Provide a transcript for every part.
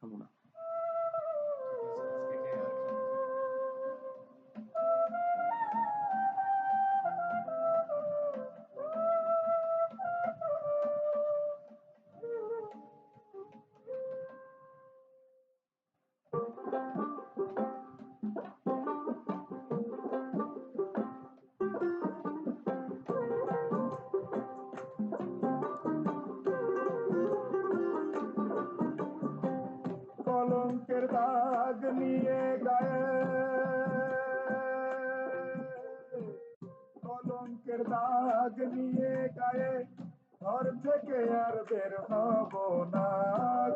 থামো না। ঠিক আছে, আজকে খেয়ে আর খাবো না। কলঙ্কের দাগ নিয়ে গায়ে, কলঙ্কের দাগ নিয়ে গায়ে ঘর থেকে আর বের হব না।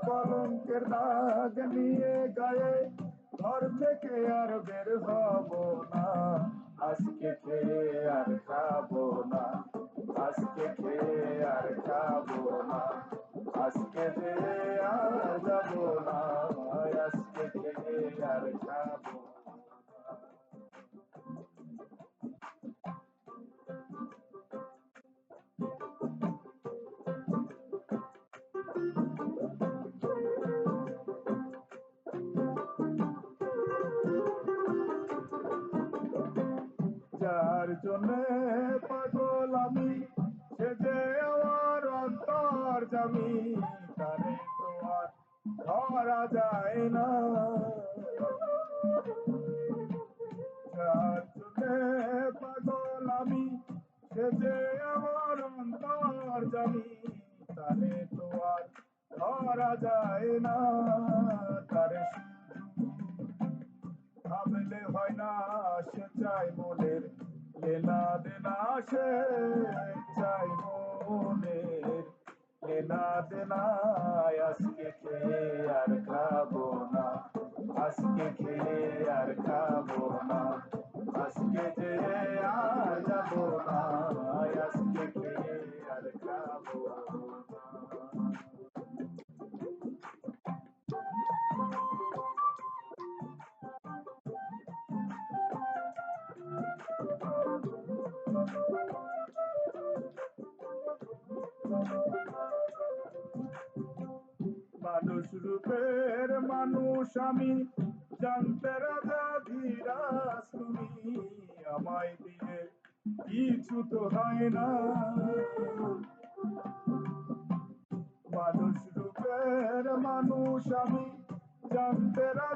কলঙ্কের দাগ নিয়ে গায়ে ঘর থেকে আর বের হব না। আজকে খেয়ে আর খাবো না, আজকে খেয়ে আর খাবো না, আজকে যে আর যাবো না, আজকে খেয়ে আর খাবো না। যার জন্যে পাগল আমি, সে যে আমার অন্তর জামি, তারে তো আর ধরা যায় না। যার জন্যে পাগল আমি, সে যে আমার অন্তর জামি, তারে তো আর ধরা যায় না। তারে ভাবলে হয় না, সে চাই মনের লেনা দেনা, সে চাই মনের লেনা দেনা। আজকে খেয়ে আর খাবো না, আজকে খেয়ে আর খাবো না, আজকে যে আর যাবো না, আজকে খেয়ে আর খাবো না। মানুষ রূপের মানুষ আমি, জানতে রাজা ধীরাজ তুমি, আমায় দিয়ে কিছু তো হয় না। মানুষ রূপের মানুষ আমি, জানতে রাজা